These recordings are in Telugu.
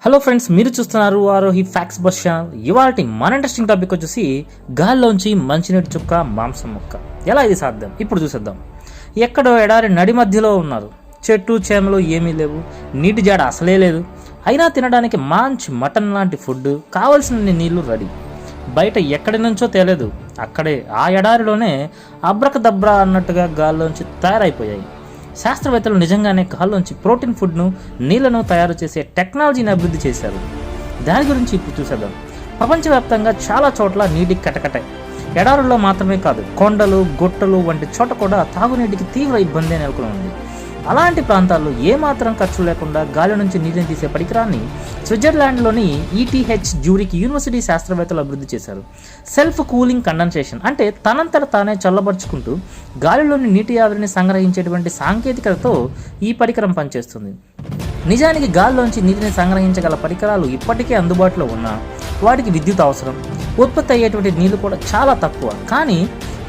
హలో ఫ్రెండ్స్, మీరు చూస్తున్నారు ఆరోహి ఫ్యాక్స్ బస్ ఛానల్. ఇవాళ మన ఇంట్రెస్టింగ్ టాపిక్ వచ్చేసి గాల్లోంచి మంచినీటి చుక్క మాంసం ముక్క. ఎలా ఇది సాధ్యం ఇప్పుడు చూసేద్దాం. ఎక్కడో ఎడారి నడి మధ్యలో ఉన్నారు. చెట్టు చేమలు ఏమీ లేవు, నీటి జాడ అసలే లేదు. అయినా తినడానికి మంచి మటన్ లాంటి ఫుడ్, కావలసిన నీళ్లు రెడీ. బయట ఎక్కడి నుంచో తేలేదు, అక్కడే ఆ ఎడారిలోనే అబ్రకదబ్రా అన్నట్టుగా గాల్లోంచి తయారైపోయాయి. శాస్త్రవేత్తలు నిజంగానే గాల్లోంచి ప్రోటీన్ ఫుడ్ను, నీళ్లను తయారు చేసే టెక్నాలజీని అభివృద్ధి చేశారు. దాని గురించి ఇప్పుడు చూసేద్దాం. ప్రపంచవ్యాప్తంగా చాలా చోట్ల నీటి కటకటే. ఎడారుల్లో మాత్రమే కాదు, కొండలు, గుట్టలు వంటి చోట కూడా తాగునీటికి తీవ్ర ఇబ్బంది నెలకొని ఉంది. అలాంటి ప్రాంతాల్లో ఏమాత్రం ఖర్చు లేకుండా గాలి నుంచి నీటిని తీసే పరికరాన్ని స్విట్జర్లాండ్లోని ఈటీహెచ్ జ్యూరిక్ యూనివర్సిటీ శాస్త్రవేత్తలు అభివృద్ధి చేశారు. సెల్ఫ్ కూలింగ్ కండెన్సేషన్ అంటే తనంతట తానే చల్లబరుచుకుంటూ గాలిలోని నీటి ఆవిరిని సంగ్రహించేటువంటి సాంకేతికతతో ఈ పరికరం పనిచేస్తుంది. నిజానికి గాల్లోంచి నీటిని సంగ్రహించగల పరికరాలు ఇప్పటికే అందుబాటులో ఉన్నా వాటికి విద్యుత్ అవసరం, ఉత్పత్తి అయ్యేటువంటి నీళ్లు కూడా చాలా తక్కువ. కానీ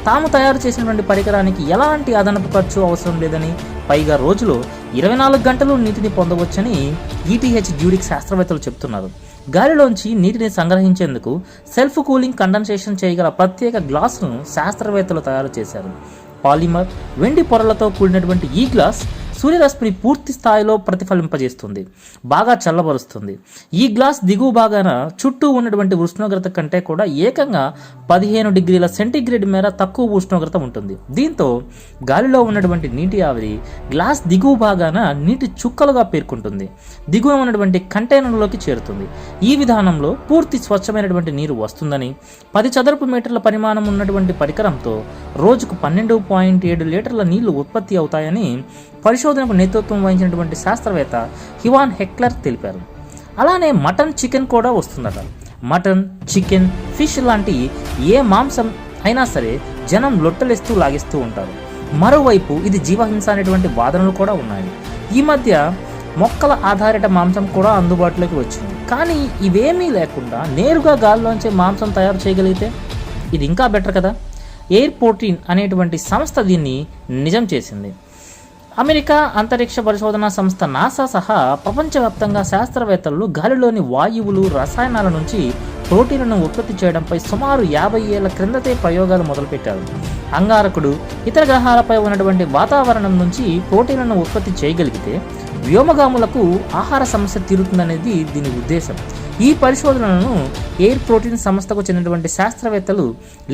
తాము తయారు చేసినటువంటి పరికరానికి ఎలాంటి అదనపు ఖర్చు అవసరం లేదని, పైగా రోజులో 24 గంటలు నీటిని పొందవచ్చని ఈటీహెచ్ జ్యూరిక్ శాస్త్రవేత్తలు చెప్తున్నారు. గాలిలోంచి నీటిని సంగ్రహించేందుకు సెల్ఫ్ కూలింగ్ కండెన్సేషన్ చేయగల ప్రత్యేక గ్లాసును శాస్త్రవేత్తలు తయారు చేశారు. పాలిమర్, వెండి పొరలతో కూడినటువంటి ఈ గ్లాస్ సూర్యరశ్మిని పూర్తి స్థాయిలో ప్రతిఫలింపజేస్తుంది, బాగా చల్లబరుస్తుంది. ఈ గ్లాస్ దిగువ భాగాన చుట్టూ ఉన్నటువంటి ఉష్ణోగ్రత కంటే కూడా ఏకంగా 15 డిగ్రీల సెంటీగ్రేడ్ మేర తక్కువ ఉష్ణోగ్రత ఉంటుంది. దీంతో గాలిలో ఉన్నటువంటి నీటి ఆవిరి గ్లాస్ దిగువ భాగాన నీటి చుక్కలుగా పేర్కొంటుంది, దిగువ ఉన్నటువంటి కంటైనర్లోకి చేరుతుంది. ఈ విధానంలో పూర్తి స్వచ్ఛమైనటువంటి నీరు వస్తుందని, 10 చదరపు మీటర్ల పరిమాణం ఉన్నటువంటి పరికరంతో రోజుకు 12.7 లీటర్ల నీళ్లు ఉత్పత్తి అవుతాయని పరిశోధనకు నేతృత్వం వహించినటువంటి శాస్త్రవేత్త హివాన్ హెక్లర్ తెలిపారు. అలానే మటన్, చికెన్ కూడా వస్తుందట. మటన్, చికెన్, ఫిష్ లాంటి ఏ మాంసం అయినా సరే జనం లొట్టలేస్తూ లాగిస్తూ ఉంటారు. మరోవైపు ఇది జీవహింస అనేటువంటి వాదనలు కూడా ఉన్నాయి. ఈ మధ్య మొక్కల ఆధారిత మాంసం కూడా అందుబాటులోకి వచ్చింది. కానీ ఇవేమీ లేకుండా నేరుగా గాల్లోంచి మాంసం తయారు చేయగలిగితే ఇది ఇంకా బెటర్ కదా. ఎయిర్ ప్రోటీన్ అనేటువంటి సంస్థ దీన్ని నిజం చేసింది. అమెరికా అంతరిక్ష పరిశోధనా సంస్థ నాసా సహా ప్రపంచవ్యాప్తంగా శాస్త్రవేత్తలు గాలిలోని వాయువులు, రసాయనాల నుంచి ప్రోటీన్లను ఉత్పత్తి చేయడంపై సుమారు 50 ఏళ్ల క్రిందటే ప్రయోగాలు మొదలుపెట్టారు. అంగారకుడు, ఇతర గ్రహాలపై ఉన్నటువంటి వాతావరణం నుంచి ప్రోటీన్లను ఉత్పత్తి చేయగలిగితే వ్యోమగాములకు ఆహార సమస్య తీరుతుందనేది దీని ఉద్దేశం. ఈ పరిశోధనలను ఎయిర్ ప్రోటీన్ సంస్థకు చెందినటువంటి శాస్త్రవేత్తలు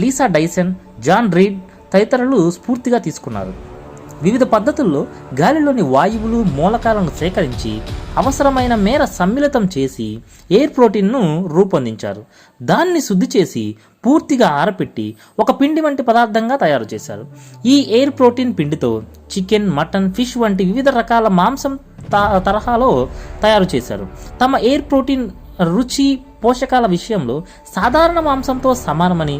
లీసా డైసన్, జాన్ రీడ్ తదితరులు స్ఫూర్తిగా తీసుకున్నారు. వివిధ పద్ధతుల్లో గాలిలోని వాయువులు, మూలకాలను సేకరించి అవసరమైన మేర సమ్మిళితం చేసి ఎయిర్ ప్రోటీన్ను రూపొందించారు. దాన్ని శుద్ధి చేసి పూర్తిగా ఆరపెట్టి ఒక పిండి వంటి పదార్థంగా తయారు చేశారు. ఈ ఎయిర్ ప్రోటీన్ పిండితో చికెన్, మటన్, ఫిష్ వంటి వివిధ రకాల మాంసం తరహాలో తయారు చేశారు. తమ ఎయిర్ ప్రోటీన్ రుచి, పోషకాల విషయంలో సాధారణ మాంసంతో సమానమని,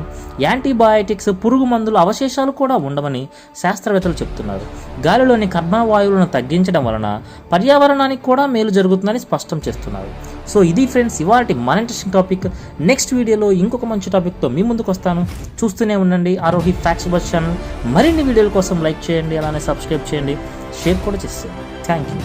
యాంటీబయాటిక్స్, పురుగు మందుల అవశేషాలు కూడా ఉండవని శాస్త్రవేత్తలు చెప్తున్నారు. గాలిలోని కర్బనవాయువులను తగ్గించడం వలన పర్యావరణానికి కూడా మేలు జరుగుతుందని స్పష్టం చేస్తున్నారు. సో ఇది ఫ్రెండ్స్ ఇవాల్టి మన ఇంట్రెస్టింగ్ టాపిక్. నెక్స్ట్ వీడియోలో ఇంకొక మంచి టాపిక్తో మీ ముందుకు వస్తాను. చూస్తూనే ఉండండి ఆరోహి ఫ్యాక్ట్స్ బస్ ఛానల్. మరిన్ని వీడియోల కోసం లైక్ చేయండి, అలానే సబ్స్క్రైబ్ చేయండి, షేర్ కూడా చేసేయండి. Thank you.